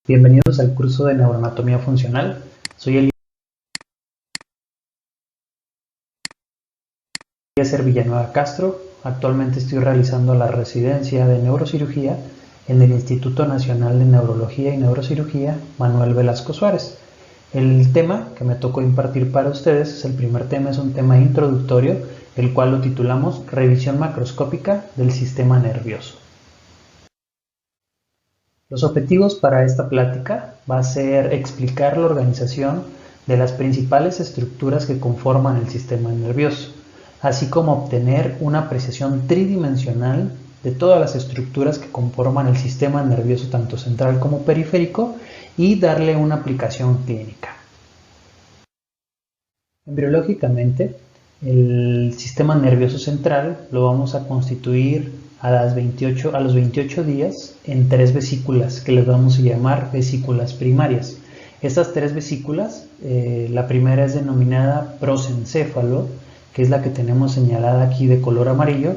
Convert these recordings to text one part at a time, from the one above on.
Bienvenidos al curso de Neuroanatomía Funcional. Soy Eliezer Villanueva Castro. Actualmente estoy realizando la residencia de neurocirugía en el Instituto Nacional de Neurología y Neurocirugía Manuel Velasco Suárez. El tema que me tocó impartir para ustedes es el primer tema, es un tema introductorio, el cual lo titulamos Revisión macroscópica del sistema nervioso. Los objetivos para esta plática va a ser explicar la organización de las principales estructuras que conforman el sistema nervioso, así como obtener una apreciación tridimensional de todas las estructuras que conforman el sistema nervioso tanto central como periférico y darle una aplicación clínica. Embriológicamente, el sistema nervioso central lo vamos a constituir a los 28 días en 3 vesículas que les vamos a llamar vesículas primarias. Estas 3 vesículas, la primera es denominada prosencéfalo, que es la que tenemos señalada aquí de color amarillo.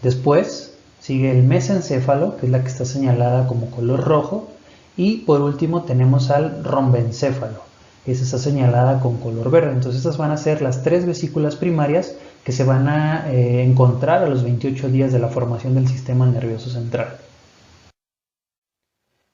Después sigue el mesencéfalo, que es la que está señalada como color rojo. Y por último tenemos al rombencéfalo, que está señalada con color verde. Entonces estas van a ser las 3 vesículas primarias que se van a encontrar a los 28 días de la formación del sistema nervioso central.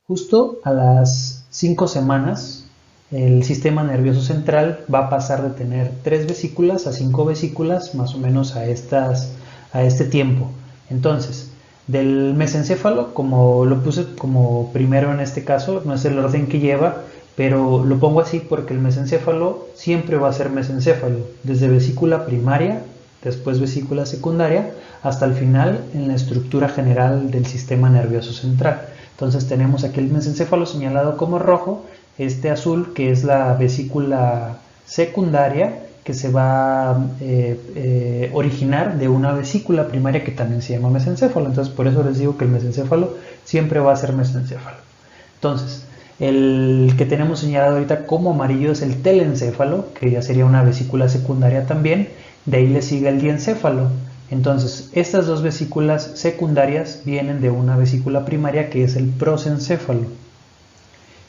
Justo a las 5 semanas, el sistema nervioso central va a pasar de tener 3 vesículas a 5 vesículas, más o menos a este tiempo. Entonces, del mesencéfalo, como lo puse como primero en este caso, no es el orden que lleva, pero lo pongo así porque el mesencéfalo siempre va a ser mesencéfalo, desde vesícula primaria, después vesícula secundaria, hasta el final en la estructura general del sistema nervioso central. Entonces tenemos aquí el mesencéfalo señalado como rojo, este azul que es la vesícula secundaria que se va a originar de una vesícula primaria que también se llama mesencéfalo. Entonces por eso les digo que el mesencéfalo siempre va a ser mesencéfalo. Entonces el que tenemos señalado ahorita como amarillo es el telencéfalo, que ya sería una vesícula secundaria también. De ahí le sigue el diencéfalo. Entonces, estas 2 vesículas secundarias vienen de una vesícula primaria que es el prosencéfalo.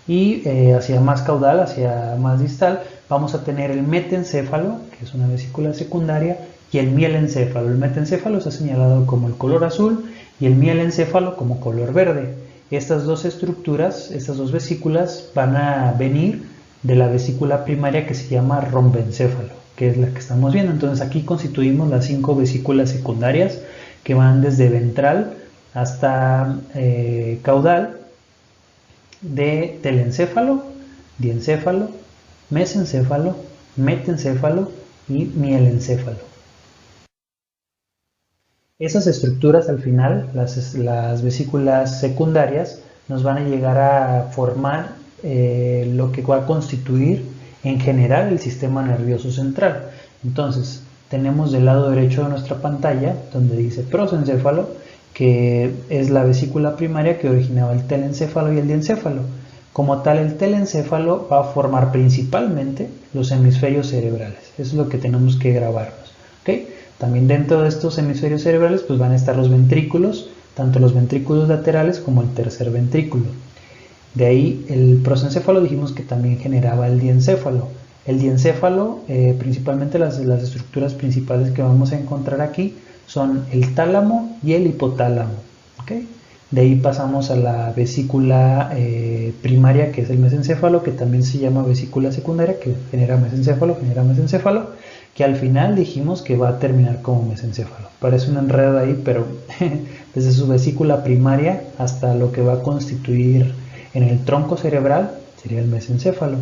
Y hacia más caudal, hacia más distal, vamos a tener el metencéfalo, que es una vesícula secundaria, y el mielencéfalo. El metencéfalo está señalado como el color azul y el mielencéfalo como color verde. Estas 2 estructuras, estas 2 vesículas, van a venir de la vesícula primaria que se llama rombencéfalo, que es la que estamos viendo. Entonces aquí constituimos las 5 vesículas secundarias que van desde ventral hasta caudal, de telencéfalo, diencéfalo, mesencéfalo, metencéfalo y mielencéfalo. Esas estructuras al final, las vesículas secundarias, nos van a llegar a formar lo que va a constituir en general el sistema nervioso central. Entonces tenemos del lado derecho de nuestra pantalla donde dice prosencéfalo, que es la vesícula primaria que originaba el telencéfalo y el diencéfalo. Como tal, el telencéfalo va a formar principalmente los hemisferios cerebrales. Eso es lo que tenemos que grabarnos, ¿okay? También dentro de estos hemisferios cerebrales pues van a estar los ventrículos, tanto los ventrículos laterales como el tercer ventrículo. De ahí el prosencéfalo dijimos que también generaba el diencéfalo. El diencéfalo, principalmente las estructuras principales que vamos a encontrar aquí son el tálamo y el hipotálamo, ¿okay? De ahí pasamos a la vesícula primaria, que es el mesencéfalo, que también se llama vesícula secundaria, que genera mesencéfalo, que al final dijimos que va a terminar como mesencéfalo. Parece un enredo ahí, pero desde su vesícula primaria hasta lo que va a constituir en el tronco cerebral sería el mesencéfalo.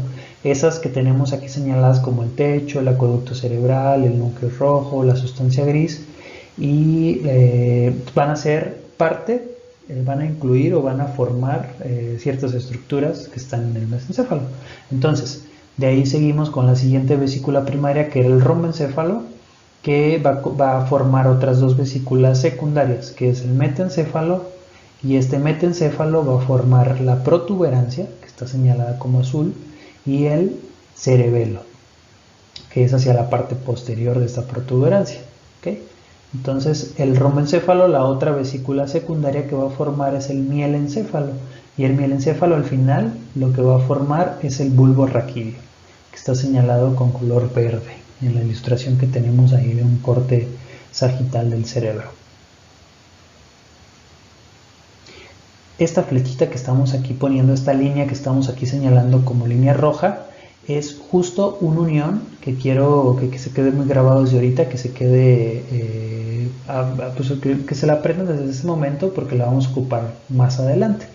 Esas que tenemos aquí señaladas como el techo, el acueducto cerebral, el núcleo rojo, la sustancia gris, y van a ser parte, van a incluir o van a formar ciertas estructuras que están en el mesencéfalo. Entonces, de ahí seguimos con la siguiente vesícula primaria, que era el rombencéfalo, que va a formar otras 2 vesículas secundarias, que es el metencéfalo, y este metencéfalo va a formar la protuberancia, que está señalada como azul, y el cerebelo, que es hacia la parte posterior de esta protuberancia, ¿okay? Entonces el rombencéfalo, la otra vesícula secundaria que va a formar es el mielencéfalo, Y el mielencéfalo al final lo que va a formar es el bulbo raquídeo, que está señalado con color verde en la ilustración que tenemos ahí de un corte sagital del cerebro. Esta flechita que estamos aquí poniendo, esta línea que estamos aquí señalando como línea roja, es justo una unión que quiero que se quede muy grabado desde ahorita, que se quede, pues que se la aprendan desde ese momento porque la vamos a ocupar más adelante.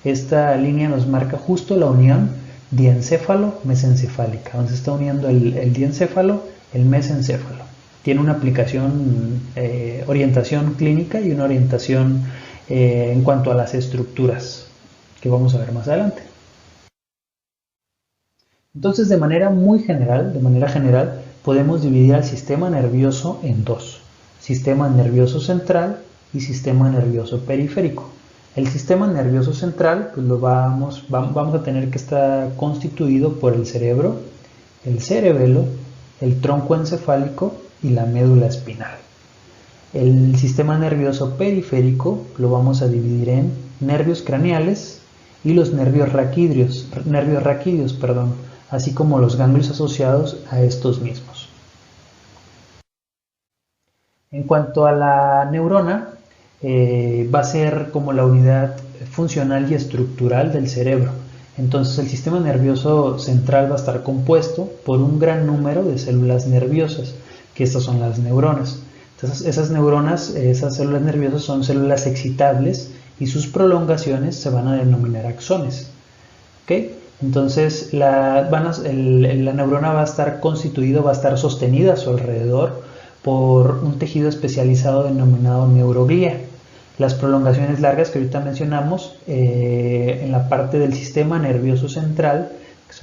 Esta línea nos marca justo la unión diencéfalo-mesencefálica, donde se está uniendo el diencéfalo, el mesencéfalo. Tiene una aplicación, orientación clínica y una orientación en cuanto a las estructuras, que vamos a ver más adelante. Entonces, de manera general, podemos dividir al sistema nervioso en dos: sistema nervioso central y sistema nervioso periférico. El sistema nervioso central, pues vamos a tener que estar constituido por el cerebro, el cerebelo, el tronco encefálico y la médula espinal. El sistema nervioso periférico lo vamos a dividir en nervios craneales y los nervios raquídeos, así como los ganglios asociados a estos mismos. En cuanto a la neurona, va a ser como la unidad funcional y estructural del cerebro. Entonces el sistema nervioso central va a estar compuesto por un gran número de células nerviosas, que estas son las neuronas. Entonces esas células nerviosas son células excitables y sus prolongaciones se van a denominar axones. ¿Okay? Entonces la neurona va a estar constituida, va a estar sostenida a su alrededor por un tejido especializado denominado neuroglía. Las prolongaciones largas que ahorita mencionamos en la parte del sistema nervioso central, que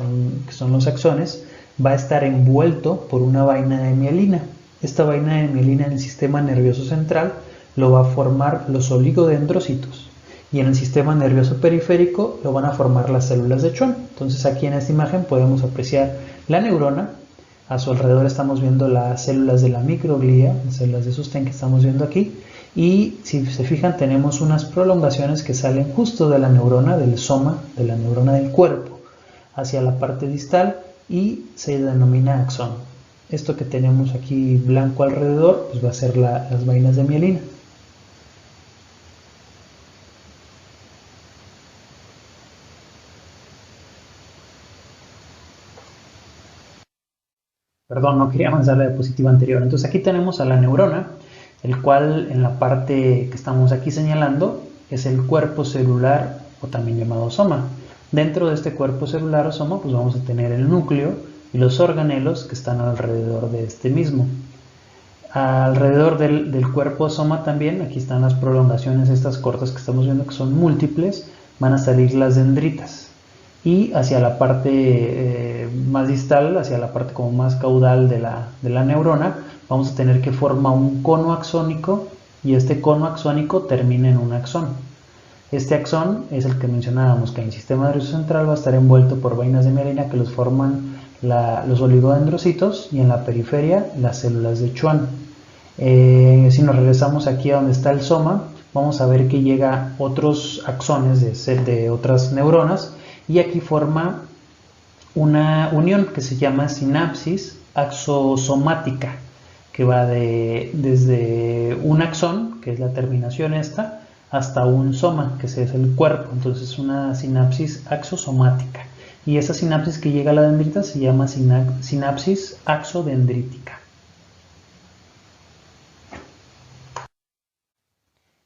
son los axones, va a estar envuelto por una vaina de mielina. Esta vaina de mielina en el sistema nervioso central lo va a formar los oligodendrocitos, y en el sistema nervioso periférico lo van a formar las células de Schwann. Entonces aquí en esta imagen podemos apreciar la neurona. A su alrededor estamos viendo las células de la microglía, las células de sostén que estamos viendo aquí, y si se fijan tenemos unas prolongaciones que salen justo de la neurona, del soma, de la neurona del cuerpo, hacia la parte distal y se denomina axón. Esto que tenemos aquí blanco alrededor pues va a ser las vainas de mielina. Perdón, no quería avanzar la diapositiva anterior. Entonces aquí tenemos a la neurona, el cual en la parte que estamos aquí señalando es el cuerpo celular o también llamado soma. Dentro de este cuerpo celular o soma pues vamos a tener el núcleo y los organelos que están alrededor de este mismo. Alrededor del cuerpo soma también, aquí están las prolongaciones estas cortas que estamos viendo que son múltiples, van a salir las dendritas. Y hacia la parte más distal, hacia la parte como más caudal de la neurona, vamos a tener que formar un cono axónico y este cono axónico termina en un axón. Este axón es el que mencionábamos, que en el sistema nervioso central va a estar envuelto por vainas de mielina que los forman los oligodendrocitos, y en la periferia las células de Schwann. Si nos regresamos aquí a donde está el soma, vamos a ver que llega otros axones de otras neuronas, y aquí forma una unión que se llama sinapsis axosomática, que va desde un axón, que es la terminación esta, hasta un soma, que es el cuerpo. Entonces es una sinapsis axosomática, y esa sinapsis que llega a la dendrita se llama sinapsis axodendrítica.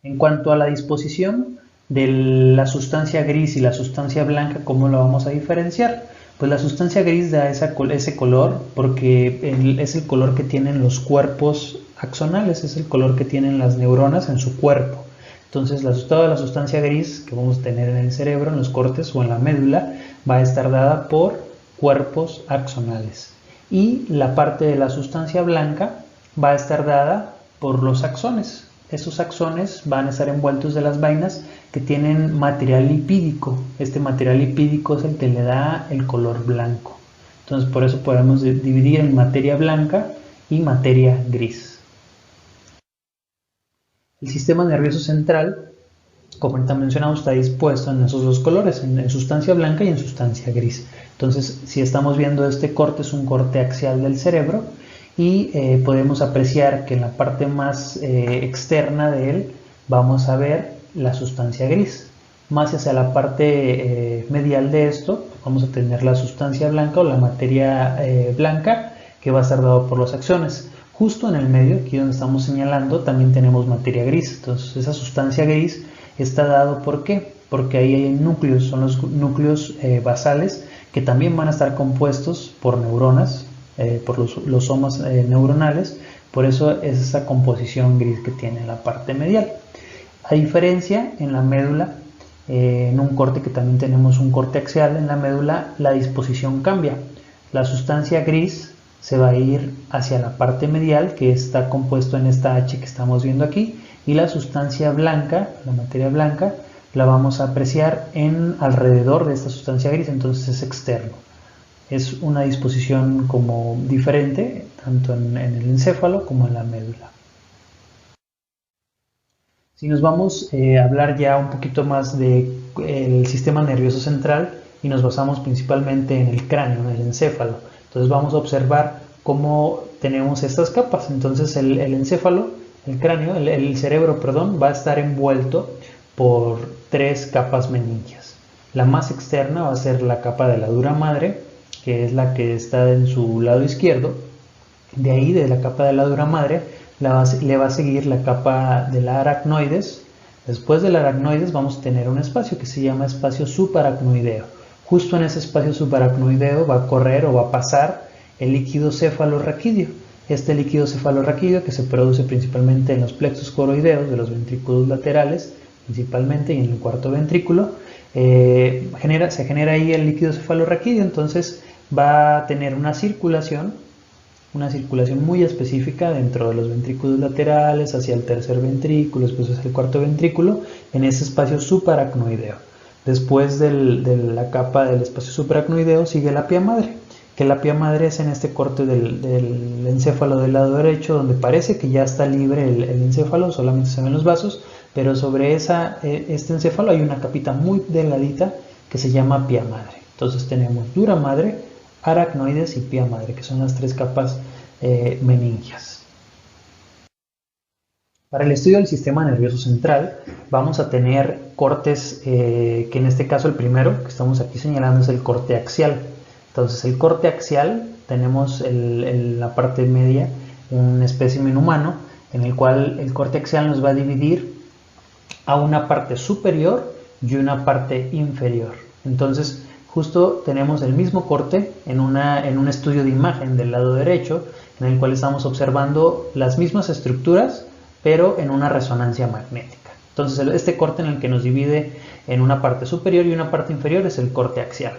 En cuanto a la disposición de la sustancia gris y la sustancia blanca, ¿cómo lo vamos a diferenciar? Pues la sustancia gris da ese color porque es el color que tienen los cuerpos axonales, es el color que tienen las neuronas en su cuerpo. Entonces toda la sustancia gris que vamos a tener en el cerebro, en los cortes o en la médula, va a estar dada por cuerpos axonales. Y la parte de la sustancia blanca va a estar dada por los axones. Esos axones van a estar envueltos de las vainas que tienen material lipídico. Este material lipídico es el que le da el color blanco. Entonces por eso podemos dividir en materia blanca y materia gris. El sistema nervioso central como ahorita mencionamos, está dispuesto en esos dos colores, en sustancia blanca y en sustancia gris. Entonces, si estamos viendo este corte, es un corte axial del cerebro y podemos apreciar que en la parte más externa de él vamos a ver la sustancia gris. Más hacia la parte medial de esto, vamos a tener la sustancia blanca o la materia blanca que va a estar dado por los axones. Justo en el medio, aquí donde estamos señalando, también tenemos materia gris. Entonces, esa sustancia gris está dado ¿por qué? Porque ahí hay núcleos, son los núcleos basales que también van a estar compuestos por neuronas, por los somas neuronales, por eso es esa composición gris que tiene en la parte medial. A diferencia en la médula, en un corte que también tenemos un corte axial en la médula, la disposición cambia. La sustancia gris se va a ir hacia la parte medial, que está compuesto en esta H que estamos viendo aquí, y la sustancia blanca, la materia blanca, la vamos a apreciar alrededor de esta sustancia gris, entonces es externo. Es una disposición como diferente, tanto en el encéfalo como en la médula. Si nos vamos a hablar ya un poquito más del sistema nervioso central y nos basamos principalmente en el cráneo, en el encéfalo, entonces vamos a observar cómo tenemos estas capas. Entonces el encéfalo, el cráneo, el cerebro, perdón, va a estar envuelto por tres capas meningias. La más externa va a ser la capa de la dura madre, que es la que está en su lado izquierdo. De ahí, de la capa de la dura madre, le va a seguir la capa de la aracnoides. Después del aracnoides vamos a tener un espacio que se llama espacio subaracnoideo. Justo en ese espacio subaracnoideo va a correr o va a pasar el líquido cefalorraquídeo. Este líquido cefalorraquídeo, que se produce principalmente en los plexos coroideos de los ventrículos laterales, principalmente, y en el cuarto ventrículo, se genera ahí el líquido cefalorraquídeo. Entonces va a tener una circulación muy específica dentro de los ventrículos laterales, hacia el tercer ventrículo, después hacia el cuarto ventrículo, en ese espacio subaracnoideo. Después de la capa del espacio subaracnoideo sigue la pía madre, que la pía madre es en este corte del encéfalo del lado derecho, donde parece que ya está libre el encéfalo, solamente se ven los vasos, pero sobre este encéfalo hay una capita muy delgadita que se llama pía madre. Entonces tenemos dura madre, aracnoides y pía madre, que son las tres capas meningias. Para el estudio del sistema nervioso central vamos a tener cortes, que en este caso el primero que estamos aquí señalando es el corte axial. Entonces el corte axial, tenemos en la parte media un espécimen humano en el cual el corte axial nos va a dividir a una parte superior y una parte inferior. Entonces justo tenemos el mismo corte en un estudio de imagen del lado derecho, en el cual estamos observando las mismas estructuras, pero en una resonancia magnética. Entonces este corte en el que nos divide en una parte superior y una parte inferior es el corte axial.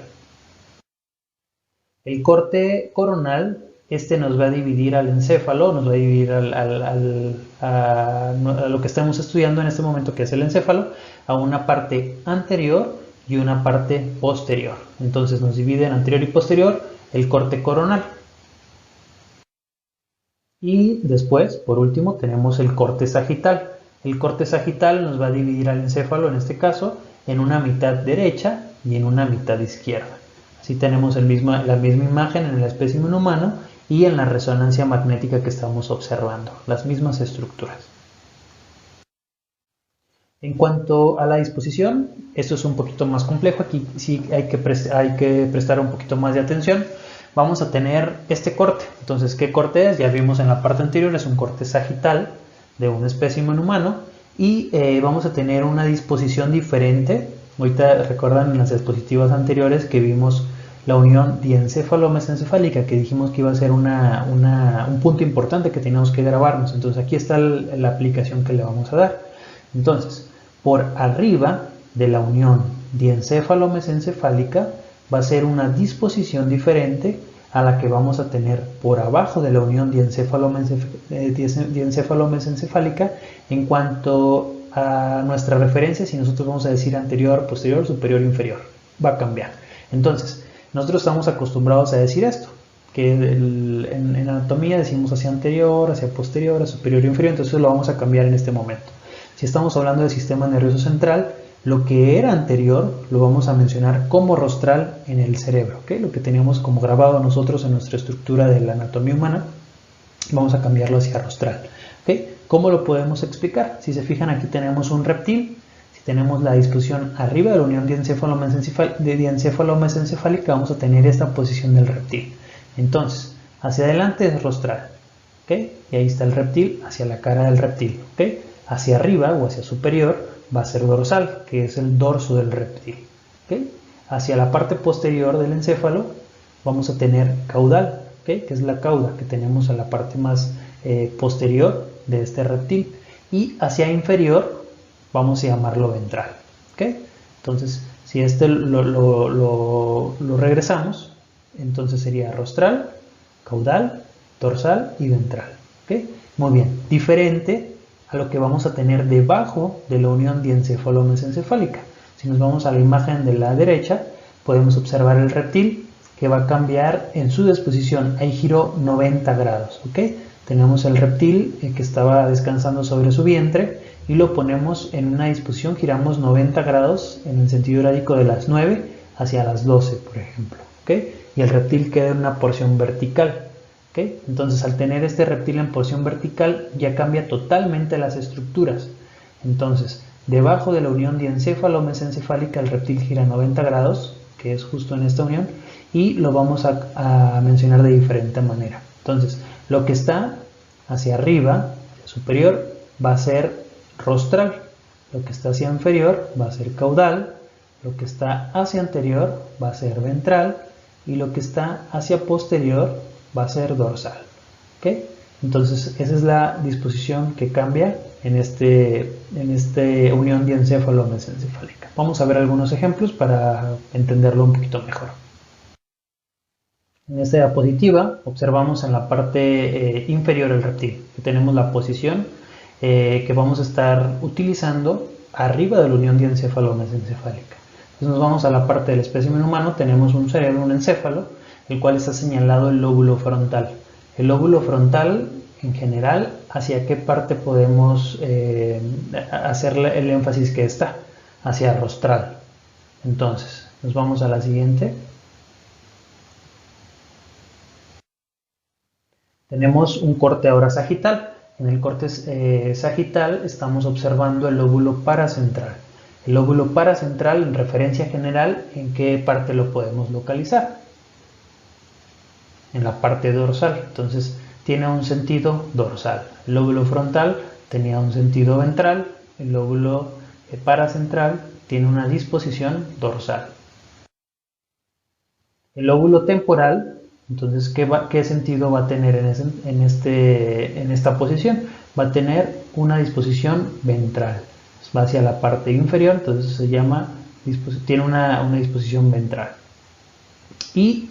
El corte coronal, nos va a dividir al encéfalo, nos va a dividir a lo que estamos estudiando en este momento, que es el encéfalo, a una parte anterior y una parte posterior. Entonces nos divide en anterior y posterior el corte coronal. Y después, por último, tenemos el corte sagital. El corte sagital nos va a dividir al encéfalo, en este caso, en una mitad derecha y en una mitad izquierda. Así tenemos la misma imagen en el espécimen humano y en la resonancia magnética que estamos observando, las mismas estructuras. En cuanto a la disposición, esto es un poquito más complejo, aquí sí hay que prestar un poquito más de atención. Vamos a tener este corte. Entonces, ¿qué corte es? Ya vimos en la parte anterior, es un corte sagital de un espécimen humano y vamos a tener una disposición diferente. Ahorita recuerdan en las diapositivas anteriores que vimos la unión diencéfalo-mesencefálica, que dijimos que iba a ser un punto importante que teníamos que grabarnos. Entonces aquí está la aplicación que le vamos a dar. Entonces, por arriba de la unión diencéfalo-mesencefálica va a ser una disposición diferente a la que vamos a tener por abajo de la unión diencéfalo-mesencefálica en cuanto a nuestra referencia. Si nosotros vamos a decir anterior, posterior, superior, inferior, va a cambiar. Entonces, nosotros estamos acostumbrados a decir esto, que en anatomía decimos hacia anterior, hacia posterior, hacia superior, inferior, entonces lo vamos a cambiar en este momento. Si estamos hablando del sistema nervioso central, lo que era anterior lo vamos a mencionar como rostral en el cerebro, ¿okay? Lo que teníamos como grabado nosotros en nuestra estructura de la anatomía humana, vamos a cambiarlo hacia rostral, ¿okay? ¿Cómo lo podemos explicar? Si se fijan, aquí tenemos un reptil. Si tenemos la disposición arriba de la unión diencéfalo-mesencefálica, vamos a tener esta posición del reptil. Entonces, hacia adelante es rostral, ¿okay? Y ahí está el reptil, hacia la cara del reptil, ¿okay? Hacia arriba o hacia superior va a ser dorsal, que es el dorso del reptil, ¿okay? Hacia la parte posterior del encéfalo vamos a tener caudal, ¿okay? Que es la cauda que tenemos a la parte más posterior de este reptil, y hacia inferior vamos a llamarlo ventral, ¿okay? Entonces, si este lo regresamos, entonces sería rostral, caudal, dorsal y ventral, ¿okay? Muy bien, diferente a lo que vamos a tener debajo de la unión diencéfalo-mesencefálica. Si nos vamos a la imagen de la derecha, podemos observar el reptil que va a cambiar en su disposición. Hay giro 90 grados, ¿ok? Tenemos el reptil que estaba descansando sobre su vientre y lo ponemos en una disposición, giramos 90 grados en el sentido horárico de las 9 hacia las 12, por ejemplo, ¿ok? Y el reptil queda en una porción vertical. ¿Okay? Entonces, al tener este reptil en porción vertical, ya cambia totalmente las estructuras. Entonces, debajo de la unión diencéfalo-mesencefálica, el reptil gira 90 grados, que es justo en esta unión, y lo vamos a mencionar de diferente manera. Entonces, lo que está hacia arriba, superior, va a ser rostral. Lo que está hacia inferior va a ser caudal. Lo que está hacia anterior va a ser ventral. Y lo que está hacia posterior va a ser dorsal, ¿ok? Entonces esa es la disposición que cambia en este unión diencéfalo-mesencefálica. Vamos a ver algunos ejemplos para entenderlo un poquito mejor. En esta diapositiva observamos en la parte inferior del reptil, que tenemos la posición que vamos a estar utilizando arriba de la unión diencéfalo-mesencefálica. Entonces nos vamos a la parte del espécimen humano, tenemos un cerebro, un encéfalo, el cual está señalado el lóbulo frontal. El lóbulo frontal, en general, ¿hacia qué parte podemos hacer el énfasis que está? Hacia rostral. Entonces, nos vamos a la siguiente. Tenemos un corte ahora sagital. En el corte sagital estamos observando el lóbulo paracentral. El lóbulo paracentral, en referencia general, ¿en qué parte lo podemos localizar? En la parte dorsal. Entonces tiene un sentido dorsal. El lóbulo frontal tenía un sentido ventral. El lóbulo paracentral tiene una disposición dorsal. El lóbulo temporal, entonces, ¿qué sentido va a tener en esta posición? Va a tener una disposición ventral. Va hacia la parte inferior, entonces se llama, tiene una disposición ventral. Y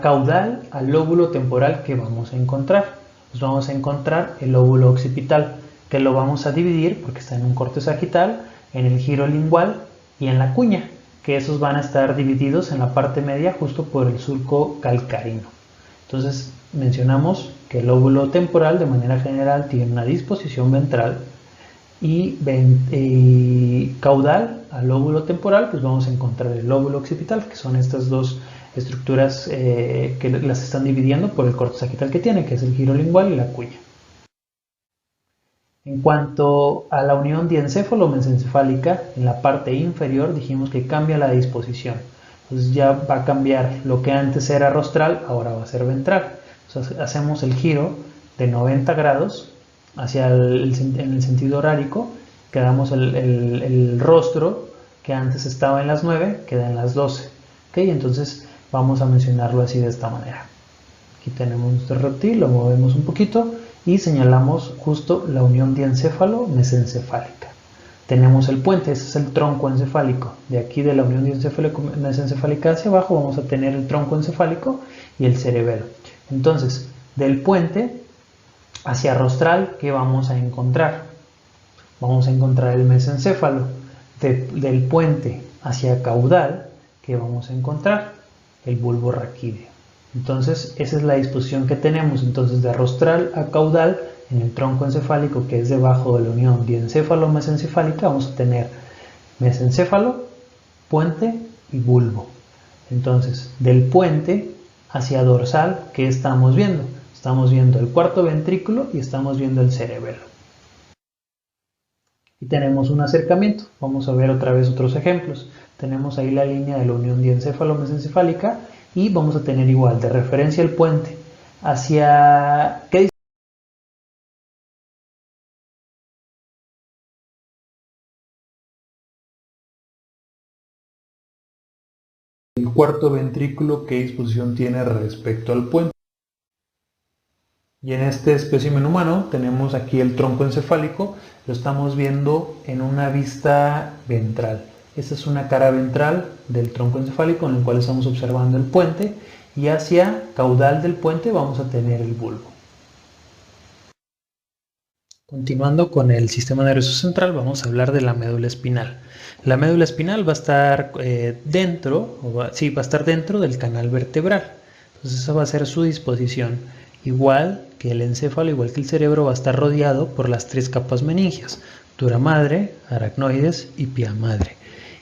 caudal al lóbulo temporal que vamos a encontrar. Pues vamos a encontrar el lóbulo occipital, que lo vamos a dividir, porque está en un corte sagital, en el giro lingual y en la cuña, que esos van a estar divididos en la parte media justo por el surco calcarino. Entonces mencionamos que el lóbulo temporal de manera general tiene una disposición ventral y caudal al lóbulo temporal, pues vamos a encontrar el lóbulo occipital, que son estas dos estructuras que las están dividiendo por el corte sagital que tiene, que es el giro lingual y la cuña. En cuanto a la unión diencéfalo-mesencefálica, en la parte inferior dijimos que cambia la disposición. Entonces ya va a cambiar lo que antes era rostral, ahora va a ser ventral. Entonces hacemos el giro de 90 grados hacia en el sentido horárico, quedamos el rostro que antes estaba en las 9, queda en las 12. ¿Okay? Entonces vamos a mencionarlo así de esta manera. Aquí tenemos nuestro reptil, lo movemos un poquito y señalamos justo la unión diencéfalo-mesencefálica. Tenemos el puente, ese es el tronco encefálico. De aquí de la unión diencéfalo-mesencefálica hacia abajo vamos a tener el tronco encefálico y el cerebelo. Entonces, del puente hacia rostral, ¿qué vamos a encontrar? Vamos a encontrar el mesencéfalo. Del puente hacia caudal, ¿qué vamos a encontrar? El bulbo raquídeo. Entonces esa es la disposición que tenemos. Entonces de rostral a caudal en el tronco encefálico, que es debajo de la unión diencéfalo-mesencefálica, vamos a tener mesencéfalo, puente y bulbo. Entonces del puente hacia dorsal, ¿qué estamos viendo? Estamos viendo el cuarto ventrículo y estamos viendo el cerebelo. Y tenemos un acercamiento. Vamos a ver otra vez otros ejemplos. Tenemos ahí la línea de la unión diencéfalo-mesencefálica y vamos a tener igual de referencia el puente hacia ¿qué? El cuarto ventrículo, ¿qué disposición tiene respecto al puente? Y en este espécimen humano tenemos aquí el tronco encefálico, lo estamos viendo en una vista ventral. Esta es una cara ventral del tronco encefálico en el cual estamos observando el puente y hacia caudal del puente vamos a tener el bulbo. Continuando con el sistema nervioso central, vamos a hablar de la médula espinal. La médula espinal va a estar va a estar dentro del canal vertebral. Entonces esa va a ser su disposición. Igual que el encéfalo, igual que el cerebro, va a estar rodeado por las tres capas meningias: dura madre, aracnoides y pia madre.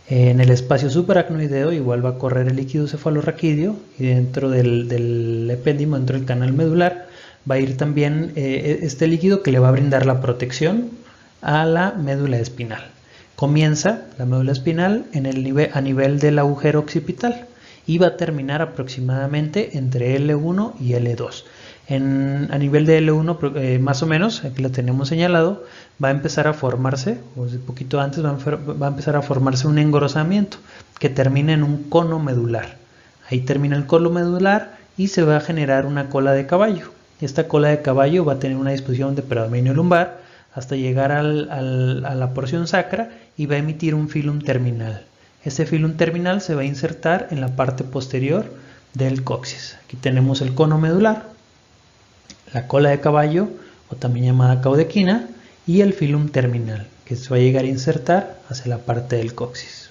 En el espacio subaracnoideo igual va a correr el líquido cefalorraquídeo y dentro del epéndimo, dentro del canal medular, va a ir también este líquido que le va a brindar la protección a la médula espinal. Comienza la médula espinal a nivel del agujero occipital y va a terminar aproximadamente entre L1 y L2. A nivel de L1 más o menos, aquí lo tenemos señalado, va a empezar a formarse, o un poquito antes va a empezar a formarse un engrosamiento que termina en un cono medular. Ahí termina el cono medular y se va a generar una cola de caballo. Esta cola de caballo va a tener una disposición de predominio lumbar hasta llegar a la porción sacra y va a emitir un filum terminal. Este filum terminal se va a insertar en la parte posterior del coxis. Aquí tenemos el cono medular, la cola de caballo, o también llamada caudequina, y el filum terminal, que se va a llegar a insertar hacia la parte del coxis.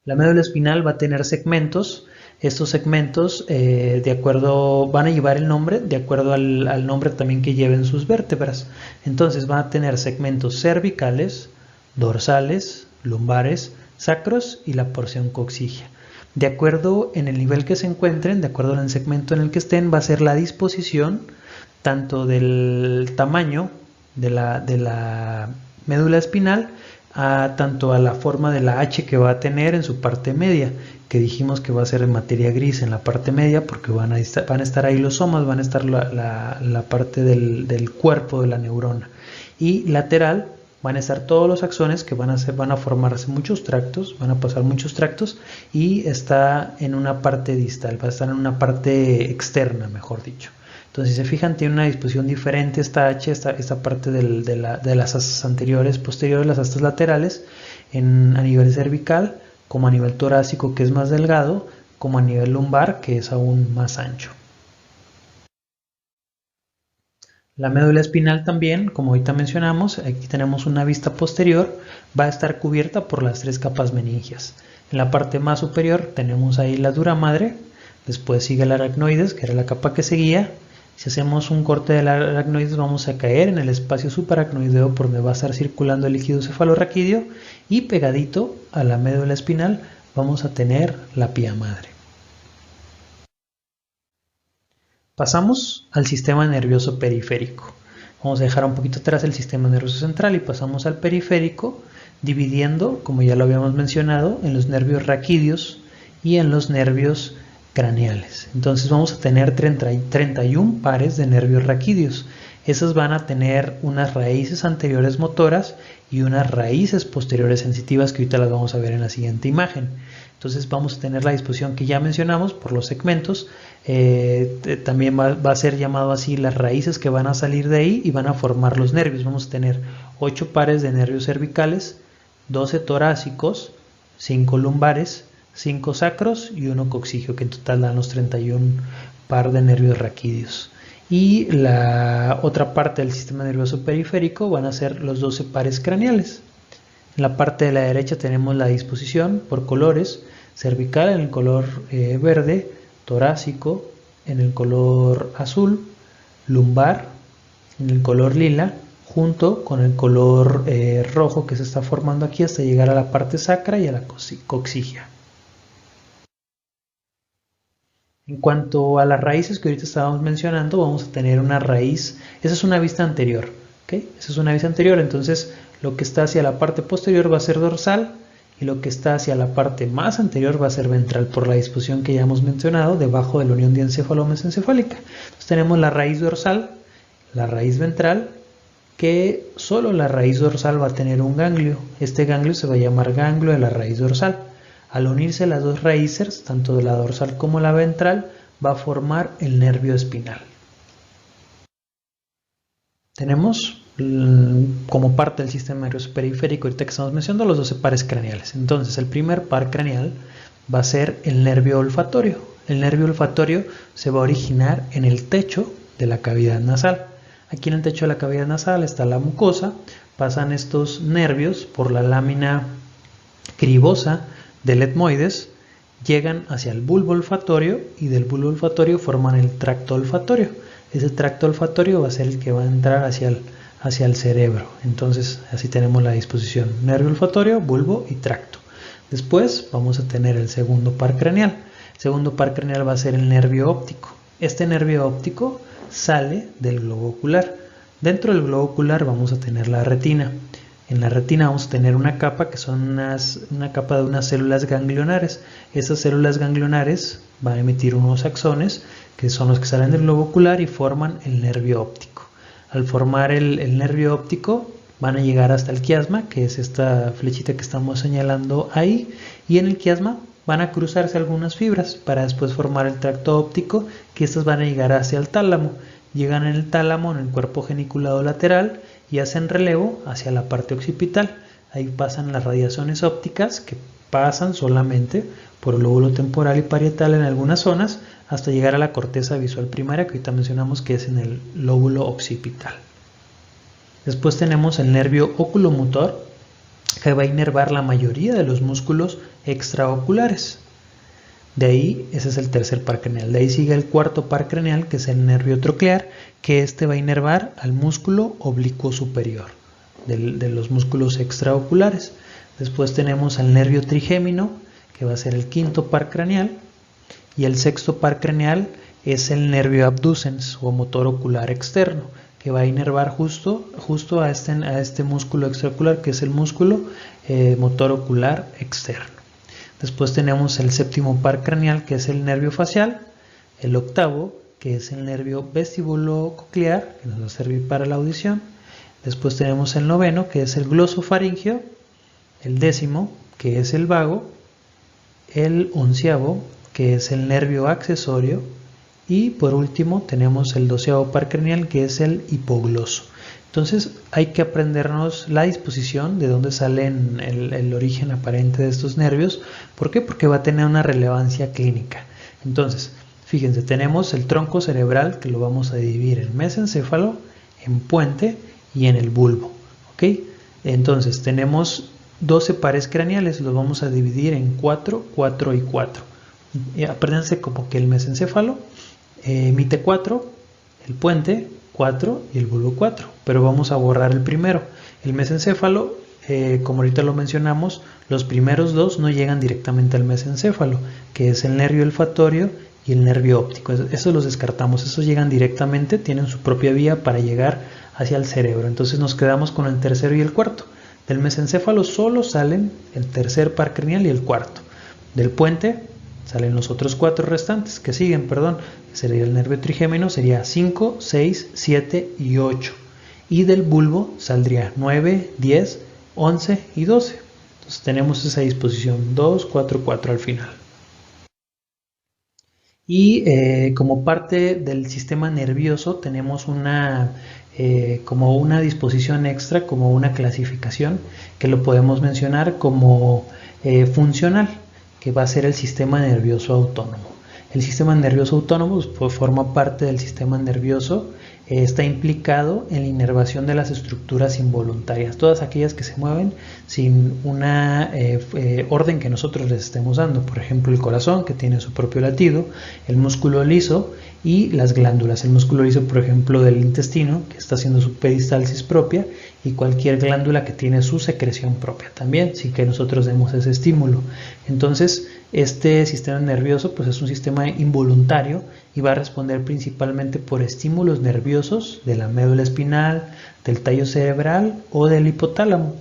La médula espinal va a tener segmentos. Estos segmentos van a llevar el nombre de acuerdo al nombre también que lleven sus vértebras. Entonces van a tener segmentos cervicales, dorsales, lumbares, sacros y la porción coxígea. De acuerdo en el nivel que se encuentren, de acuerdo al segmento en el que estén, va a ser la disposición tanto del tamaño de la médula espinal, tanto a la forma de la H que va a tener en su parte media, que dijimos que va a ser en materia gris en la parte media porque van a estar ahí los somas, van a estar la parte del cuerpo de la neurona, y lateral van a estar todos los axones que van a formarse muchos tractos, van a pasar muchos tractos, y está en una parte distal, va a estar en una parte externa, mejor dicho. Entonces, si se fijan, tiene una disposición diferente esta H, esta parte de las astas anteriores, posteriores, las astas laterales, a nivel cervical, como a nivel torácico, que es más delgado, como a nivel lumbar, que es aún más ancho. La médula espinal también, como ahorita mencionamos, aquí tenemos una vista posterior, va a estar cubierta por las tres capas meningias. En la parte más superior tenemos ahí la dura madre, después sigue el aracnoides, que era la capa que seguía. Si hacemos un corte del aracnoides vamos a caer en el espacio subaracnoideo por donde va a estar circulando el líquido cefalorraquídeo, y pegadito a la médula espinal vamos a tener la pía madre. Pasamos al sistema nervioso periférico. Vamos a dejar un poquito atrás el sistema nervioso central y pasamos al periférico, dividiendo, como ya lo habíamos mencionado, en los nervios raquídeos y en los nervios craneales. Entonces vamos a tener 31 pares de nervios raquídeos. Esos van a tener unas raíces anteriores motoras y unas raíces posteriores sensitivas, que ahorita las vamos a ver en la siguiente imagen. Entonces vamos a tener la disposición que ya mencionamos por los segmentos. También va a ser llamado así las raíces que van a salir de ahí y van a formar los nervios. Vamos a tener 8 pares de nervios cervicales, 12 torácicos, 5 lumbares, 5 sacros y 1 coxígeo, que en total dan los 31 par de nervios raquídeos. Y la otra parte del sistema nervioso periférico van a ser los 12 pares craneales. En la parte de la derecha tenemos la disposición por colores: cervical en el color verde, torácico en el color azul, lumbar en el color lila, junto con el color rojo que se está formando aquí hasta llegar a la parte sacra y a la coxigia. En cuanto a las raíces que ahorita estábamos mencionando, vamos a tener una raíz, esa es una vista anterior, ¿okay? Esa es una vista anterior, entonces lo que está hacia la parte posterior va a ser dorsal y lo que está hacia la parte más anterior va a ser ventral por la disposición que ya hemos mencionado debajo de la unión diencéfalo-mesencefálica. Entonces tenemos la raíz dorsal, la raíz ventral, que solo la raíz dorsal va a tener un ganglio. Este ganglio se va a llamar ganglio de la raíz dorsal. Al unirse las dos raíces, tanto de la dorsal como la ventral, va a formar el nervio espinal. Tenemos como parte del sistema nervioso periférico, ahorita que estamos mencionando, los 12 pares craneales. Entonces, el primer par craneal va a ser el nervio olfatorio. El nervio olfatorio se va a originar en el techo de la cavidad nasal. Aquí en el techo de la cavidad nasal está la mucosa, pasan estos nervios por la lámina cribosa del etmoides, llegan hacia el bulbo olfatorio y del bulbo olfatorio forman el tracto olfatorio. Ese tracto olfatorio va a ser el que va a entrar hacia el cerebro. Entonces así tenemos la disposición: nervio olfatorio, bulbo y tracto. Después vamos a tener el segundo par craneal. El segundo par craneal va a ser el nervio óptico. Este nervio óptico sale del globo ocular. Dentro del globo ocular vamos a tener la retina. En la retina vamos a tener una capa que son una capa de unas células ganglionares. Esas células ganglionares van a emitir unos axones que son los que salen del globo ocular y forman el nervio óptico. Al formar el nervio óptico van a llegar hasta el quiasma, que es esta flechita que estamos señalando ahí, y en el quiasma van a cruzarse algunas fibras para después formar el tracto óptico, que estas van a llegar hacia el tálamo. Llegan en el tálamo, en el cuerpo geniculado lateral, y hacen relevo hacia la parte occipital. Ahí pasan las radiaciones ópticas que pasan solamente por el lóbulo temporal y parietal en algunas zonas hasta llegar a la corteza visual primaria, que ahorita mencionamos que es en el lóbulo occipital. Después tenemos el nervio oculomotor, que va a inervar la mayoría de los músculos extraoculares. De ahí, ese es el tercer par craneal. De ahí sigue el cuarto par craneal, que es el nervio troclear, que este va a inervar al músculo oblicuo superior de los músculos extraoculares. Después tenemos al nervio trigémino, que va a ser el quinto par craneal, y el sexto par craneal es el nervio abducens o motor ocular externo, que va a inervar justo a este músculo extraocular, que es el músculo motor ocular externo. Después tenemos el séptimo par craneal, que es el nervio facial, el octavo, que es el nervio vestibulo-coclear, que nos va a servir para la audición. Después tenemos el noveno, que es el glosofaringeo, el décimo, que es el vago, el onceavo, que es el nervio accesorio, y por último tenemos el doceavo par craneal, que es el hipogloso. Entonces hay que aprendernos la disposición de dónde salen el origen aparente de estos nervios. ¿Por qué? Porque va a tener una relevancia clínica. Entonces, fíjense, tenemos el tronco cerebral, que lo vamos a dividir en mesencéfalo, en puente y en el bulbo. ¿Ok? Entonces tenemos 12 pares craneales, los vamos a dividir en 4, 4 y 4. Apréndanse como que el mesencéfalo emite 4, el puente 4 y el bulbo 4, pero vamos a borrar el primero. El mesencéfalo, como ahorita lo mencionamos, los primeros dos no llegan directamente al mesencéfalo, que es el nervio olfatorio y el nervio óptico. Esos los descartamos, esos llegan directamente, tienen su propia vía para llegar hacia el cerebro. Entonces nos quedamos con el tercero y el cuarto. Del mesencéfalo solo salen el tercer par craneal y el cuarto. Del puente salen los otros 4 restantes, que siguen, sería el nervio trigémino, sería 5, 6, 7 y 8. Y del bulbo saldría 9, 10, 11 y 12. Entonces tenemos esa disposición, 2, 4, 4 al final. Y como parte del sistema nervioso tenemos como una disposición extra, como una clasificación, que lo podemos mencionar como funcional, que va a ser el sistema nervioso autónomo. El sistema nervioso autónomo pues, forma parte del sistema nervioso está implicado en la inervación de las estructuras involuntarias, todas aquellas que se mueven sin una orden que nosotros les estemos dando. Por ejemplo, el corazón, que tiene su propio latido, el músculo liso y las glándulas. El músculo liso, por ejemplo, del intestino, que está haciendo su peristalsis propia, y cualquier glándula que tiene su secreción propia también, sin que nosotros demos ese estímulo. Entonces, este sistema nervioso pues es un sistema involuntario y va a responder principalmente por estímulos nerviosos de la médula espinal, del tallo cerebral o del hipotálamo.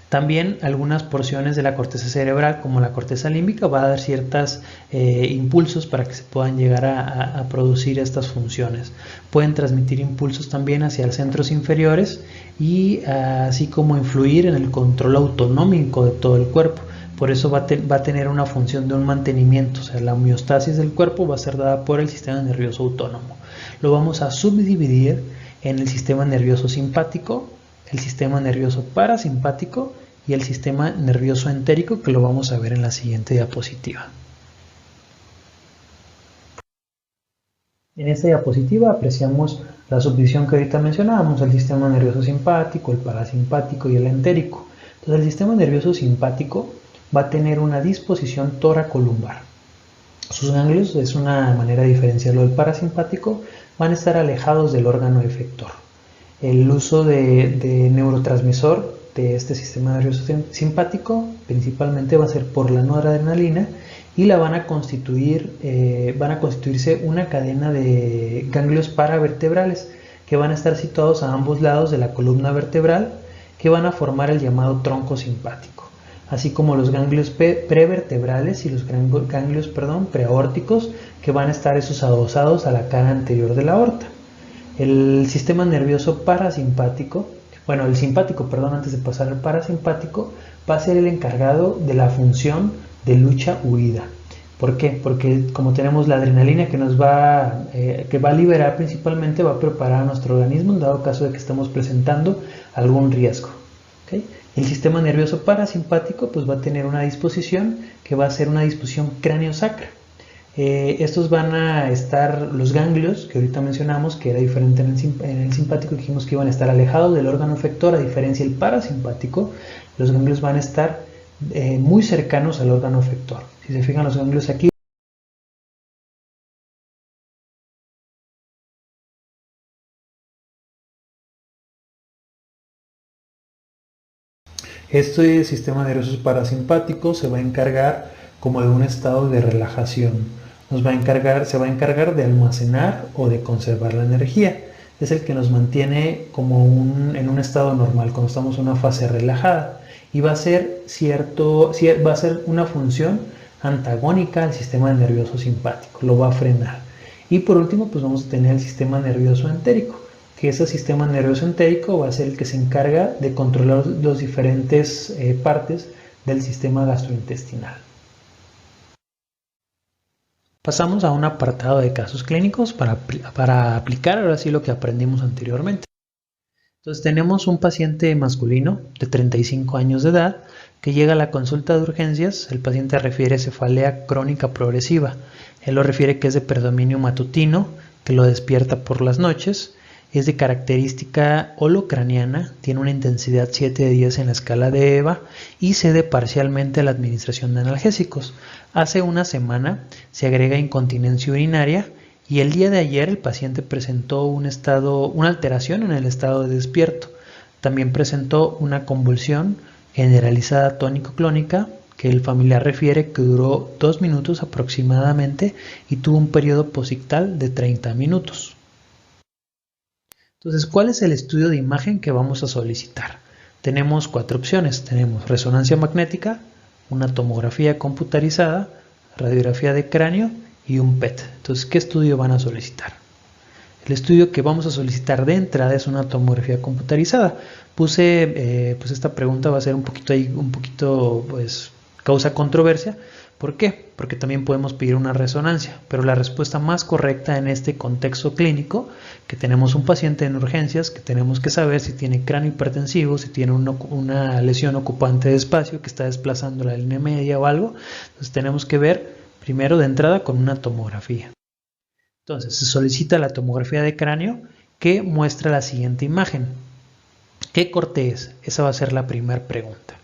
También algunas porciones de la corteza cerebral, como la corteza límbica, va a dar ciertos impulsos para que se puedan llegar a producir estas funciones. Pueden transmitir impulsos también hacia los centros inferiores y así como influir en el control autonómico de todo el cuerpo. Por eso va a tener una función de un mantenimiento, o sea, la homeostasis del cuerpo va a ser dada por el sistema nervioso autónomo. Lo vamos a subdividir en el sistema nervioso simpático, el sistema nervioso parasimpático y el sistema nervioso entérico, que lo vamos a ver en la siguiente diapositiva. En esta diapositiva apreciamos la subdivisión que ahorita mencionábamos, el sistema nervioso simpático, el parasimpático y el entérico. Entonces el sistema nervioso simpático va a tener una disposición toracolumbar. Sus ganglios, es una manera de diferenciarlo del parasimpático, van a estar alejados del órgano efector. El uso de neurotransmisor de este sistema nervioso simpático principalmente va a ser por la noradrenalina y van a constituirse una cadena de ganglios paravertebrales que van a estar situados a ambos lados de la columna vertebral, que van a formar el llamado tronco simpático, así como los ganglios prevertebrales y los ganglios preaórticos, que van a estar esos adosados a la cara anterior de la aorta. El sistema nervioso parasimpático, el simpático, antes de pasar al parasimpático, va a ser el encargado de la función de lucha-huida. ¿Por qué? Porque como tenemos la adrenalina que va a liberar principalmente, va a preparar a nuestro organismo en dado caso de que estemos presentando algún riesgo. ¿Okay? El sistema nervioso parasimpático pues va a tener una disposición que va a ser una disposición cráneo-sacra. Estos van a estar los ganglios, que ahorita mencionamos que era diferente en el simpático, dijimos que iban a estar alejados del órgano efector, a diferencia del parasimpático, los ganglios van a estar muy cercanos al órgano efector. Si se fijan los ganglios aquí, este sistema nervioso parasimpático se va a encargar como de un estado de relajación. Se va a encargar de almacenar o de conservar la energía. Es el que nos mantiene como en un estado normal, cuando estamos en una fase relajada. Y va a ser una función antagónica al sistema nervioso simpático, lo va a frenar. Y por último, pues vamos a tener el sistema nervioso entérico, que ese sistema nervioso entérico va a ser el que se encarga de controlar las diferentes partes del sistema gastrointestinal. Pasamos a un apartado de casos clínicos para aplicar ahora sí lo que aprendimos anteriormente. Entonces tenemos un paciente masculino de 35 años de edad que llega a la consulta de urgencias. El paciente refiere cefalea crónica progresiva. Él lo refiere que es de predominio matutino, que lo despierta por las noches. Es de característica holocraniana, tiene una intensidad 7 de 10 en la escala de EVA y cede parcialmente a la administración de analgésicos. Hace una semana se agrega incontinencia urinaria y el día de ayer el paciente presentó una alteración en el estado de despierto. También presentó una convulsión generalizada tónico-clónica que el familiar refiere que duró 2 minutos aproximadamente y tuvo un periodo posictal de 30 minutos. Entonces, ¿cuál es el estudio de imagen que vamos a solicitar? Tenemos 4 opciones. Tenemos resonancia magnética, una tomografía computarizada, radiografía de cráneo y un PET. Entonces, ¿qué estudio van a solicitar? El estudio que vamos a solicitar de entrada es una tomografía computarizada. Pues esta pregunta va a ser un poquito causa controversia. ¿Por qué? Porque también podemos pedir una resonancia, pero la respuesta más correcta en este contexto clínico, que tenemos un paciente en urgencias, que tenemos que saber si tiene cráneo hipertensivo, si tiene una lesión ocupante de espacio que está desplazando la línea media o algo, entonces tenemos que ver primero de entrada con una tomografía. Entonces se solicita la tomografía de cráneo que muestra la siguiente imagen. ¿Qué corte es? Esa va a ser la primera pregunta.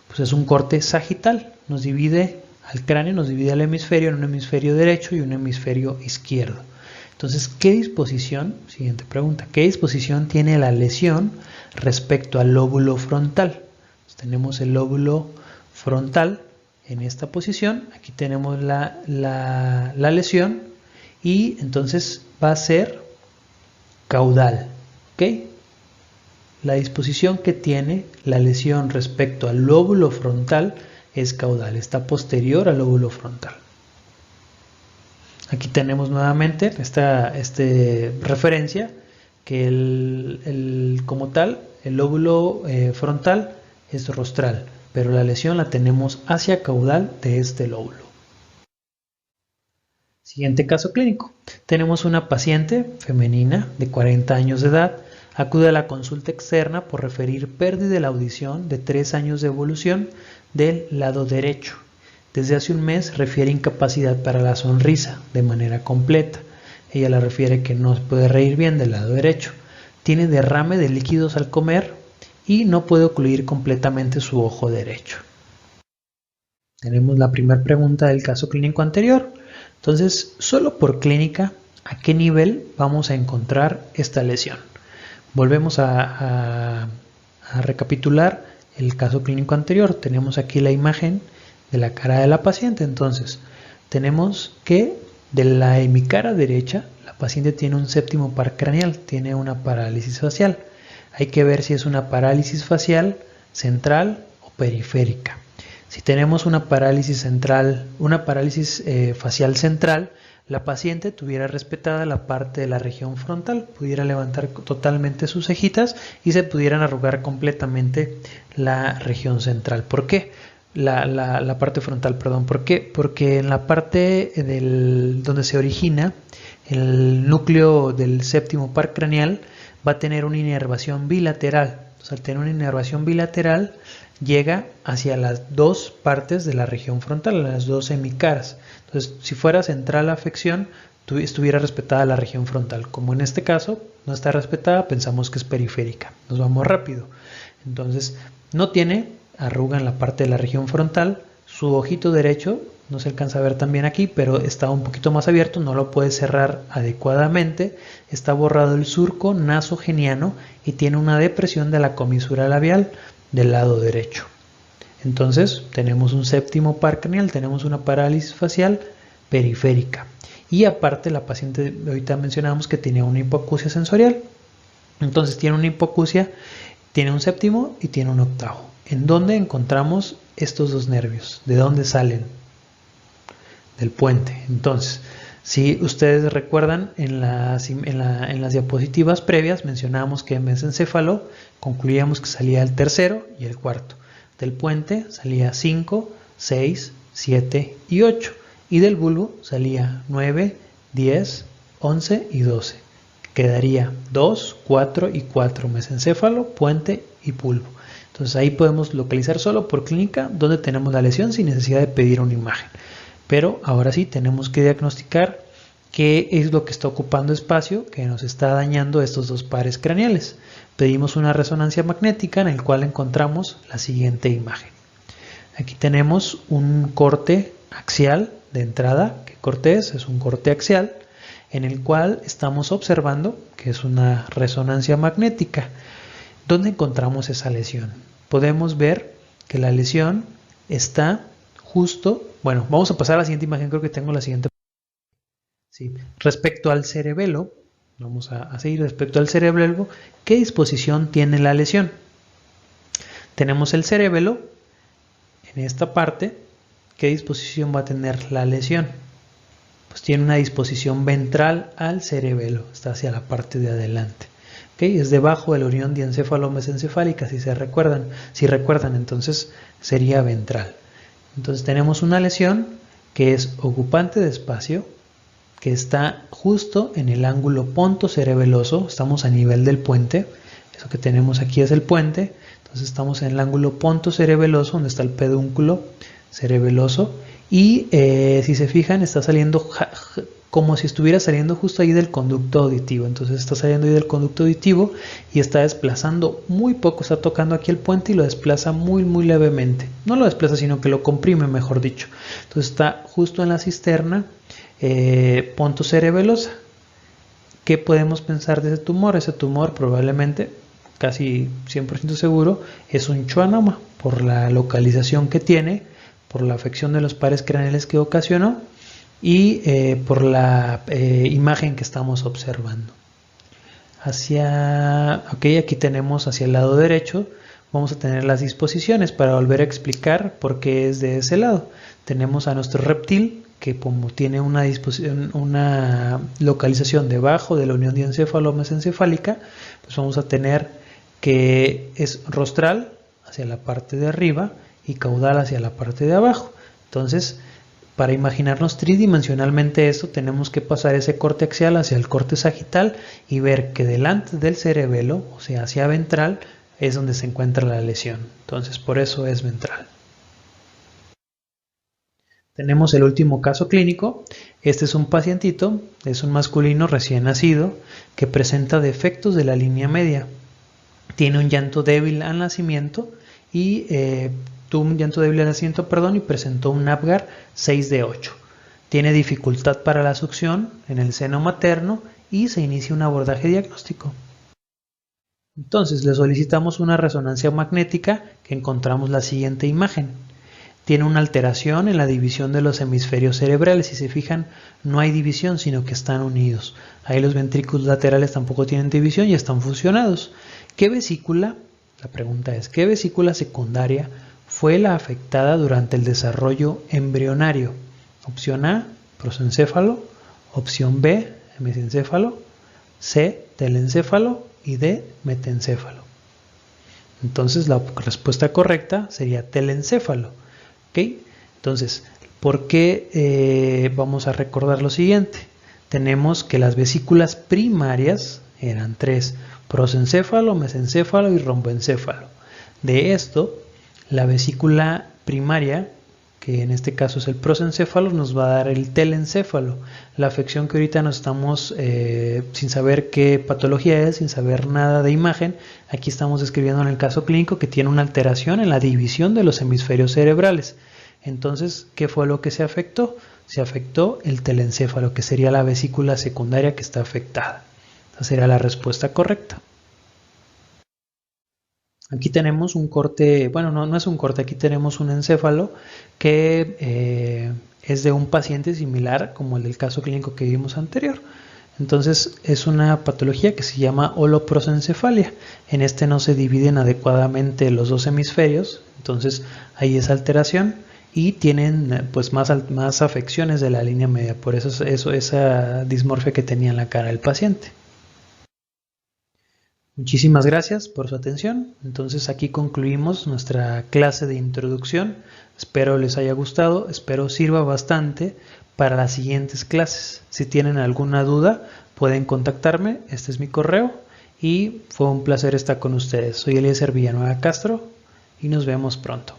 Pues es un corte sagital, nos divide al cráneo, nos divide al hemisferio en un hemisferio derecho y un hemisferio izquierdo. Entonces, ¿qué disposición? Siguiente pregunta. ¿Qué disposición tiene la lesión respecto al lóbulo frontal? Pues tenemos el lóbulo frontal en esta posición. Aquí tenemos la lesión y entonces va a ser caudal. ¿Ok? La disposición que tiene la lesión respecto al lóbulo frontal es caudal. Está posterior al lóbulo frontal. Aquí tenemos nuevamente esta referencia que como tal el lóbulo frontal es rostral, pero la lesión la tenemos hacia caudal de este lóbulo. Siguiente caso clínico. Tenemos una paciente femenina de 40 años de edad. Acude a la consulta externa por referir pérdida de la audición de 3 años de evolución del lado derecho. Desde hace un mes refiere incapacidad para la sonrisa de manera completa. Ella la refiere que no puede reír bien del lado derecho. Tiene derrame de líquidos al comer y no puede ocluir completamente su ojo derecho. Tenemos la primera pregunta del caso clínico anterior. Entonces, solo por clínica, ¿a qué nivel vamos a encontrar esta lesión? Volvemos a recapitular el caso clínico anterior. Tenemos aquí la imagen de la cara de la paciente. Entonces, tenemos que de la hemicara derecha, la paciente tiene un séptimo par craneal, tiene una parálisis facial. Hay que ver si es una parálisis facial central o periférica. Si tenemos una parálisis central, facial central, la paciente tuviera respetada la parte de la región frontal, pudiera levantar totalmente sus cejitas y se pudieran arrugar completamente la región central. ¿Por qué? La parte frontal, perdón. ¿Por qué? Porque en la parte donde se origina el núcleo del séptimo par craneal va a tener una inervación bilateral. Entonces, al tener una inervación bilateral, llega hacia las dos partes de la región frontal, las dos hemicaras. Entonces, si fuera central la afección, estuviera respetada la región frontal. Como en este caso no está respetada, pensamos que es periférica. Nos vamos rápido. Entonces, no tiene arruga en la parte de la región frontal. Su ojito derecho no se alcanza a ver también aquí, pero está un poquito más abierto, no lo puede cerrar adecuadamente. Está borrado el surco nasogeniano y tiene una depresión de la comisura labial del lado derecho. Entonces tenemos un séptimo par craneal, tenemos una parálisis facial periférica y aparte la paciente ahorita mencionamos que tiene una hipoacusia sensorial. Entonces tiene una hipoacusia, tiene un séptimo y tiene un octavo. ¿En dónde encontramos estos dos nervios? ¿De dónde salen? Del puente. Entonces, si ustedes recuerdan, en las diapositivas previas mencionábamos que en mesencéfalo concluíamos que salía el tercero y el cuarto. Del puente salía 5, 6, 7 y 8. Y del bulbo salía 9, 10, 11 y 12. Quedaría 2, 4 y 4. Mesencéfalo, puente y bulbo. Entonces ahí podemos localizar solo por clínica donde tenemos la lesión sin necesidad de pedir una imagen. Pero ahora sí tenemos que diagnosticar qué es lo que está ocupando espacio que nos está dañando estos dos pares craneales. Pedimos una resonancia magnética en el cual encontramos la siguiente imagen. Aquí tenemos un corte axial de entrada. ¿Qué corte es? Es un corte axial en el cual estamos observando que es una resonancia magnética. ¿Dónde encontramos esa lesión? Podemos ver que la lesión está justo, bueno, vamos a pasar a la siguiente imagen, creo que tengo la siguiente. Sí. Respecto al cerebelo, vamos a seguir respecto al cerebelo, ¿qué disposición tiene la lesión? Tenemos el cerebelo, en esta parte, ¿qué disposición va a tener la lesión? Pues tiene una disposición ventral al cerebelo, está hacia la parte de adelante. ¿Okay? Es debajo de la unión diencéfalo-mesencefálica, si recuerdan, entonces sería ventral. Entonces tenemos una lesión que es ocupante de espacio, que está justo en el ángulo pontocerebeloso, estamos a nivel del puente, eso que tenemos aquí es el puente, entonces estamos en el ángulo pontocerebeloso, donde está el pedúnculo cerebeloso, y si se fijan está saliendo como si estuviera saliendo justo ahí del conducto auditivo. Entonces está saliendo ahí del conducto auditivo y está desplazando muy poco, está tocando aquí el puente y lo desplaza muy levemente. No lo desplaza, sino que lo comprime, mejor dicho. Entonces está justo en la cisterna pontocerebelosa. ¿Qué podemos pensar de ese tumor? Ese tumor probablemente, casi 100% seguro, es un schwannoma, por la localización que tiene, por la afección de los pares craneales que ocasionó y por la imagen que estamos observando. Aquí tenemos hacia el lado derecho, vamos a tener las disposiciones para volver a explicar por qué es de ese lado. Tenemos a nuestro reptil, que como tiene una localización debajo de la unión diencéfalo-mesencefálica, pues vamos a tener que es rostral hacia la parte de arriba y caudal hacia la parte de abajo. Entonces, para imaginarnos tridimensionalmente esto, tenemos que pasar ese corte axial hacia el corte sagital y ver que delante del cerebelo, o sea, hacia ventral, es donde se encuentra la lesión. Entonces, por eso es ventral. Tenemos el último caso clínico. Este es un pacientito, es un masculino recién nacido que presenta defectos de la línea media. Tiene un llanto débil al nacimiento y presentó un Apgar 6 de 8. Tiene dificultad para la succión en el seno materno y se inicia un abordaje diagnóstico. Entonces le solicitamos una resonancia magnética que encontramos la siguiente imagen. Tiene una alteración en la división de los hemisferios cerebrales. Si se fijan, no hay división, sino que están unidos. Ahí los ventrículos laterales tampoco tienen división y están fusionados. ¿Qué vesícula? La pregunta es, ¿qué vesícula secundaria fue la afectada durante el desarrollo embrionario? Opción A, prosencéfalo. Opción B, mesencéfalo. C, telencéfalo. Y D, metencéfalo. Entonces la respuesta correcta sería telencéfalo. ¿Okay? Entonces, ¿por qué vamos a recordar lo siguiente? Tenemos que las vesículas primarias eran 3, prosencéfalo, mesencéfalo y romboencéfalo. De esto, la vesícula primaria, que en este caso es el prosencéfalo, nos va a dar el telencéfalo. La afección que ahorita nos estamos, sin saber qué patología es, sin saber nada de imagen, aquí estamos describiendo en el caso clínico que tiene una alteración en la división de los hemisferios cerebrales. Entonces, ¿qué fue lo que se afectó? Se afectó el telencéfalo, que sería la vesícula secundaria que está afectada. Esa sería la respuesta correcta. Aquí tenemos un corte, bueno, no es un corte, aquí tenemos un encéfalo que es de un paciente similar como el del caso clínico que vimos anterior. Entonces es una patología que se llama holoprosencefalia. En este no se dividen adecuadamente los dos hemisferios, entonces hay esa alteración y tienen pues más afecciones de la línea media, por eso esa dismorfia que tenía en la cara del paciente. Muchísimas gracias por su atención. Entonces aquí concluimos nuestra clase de introducción. Espero les haya gustado, espero sirva bastante para las siguientes clases. Si tienen alguna duda pueden contactarme, este es mi correo y fue un placer estar con ustedes. Soy Eliezer Villanueva Castro y nos vemos pronto.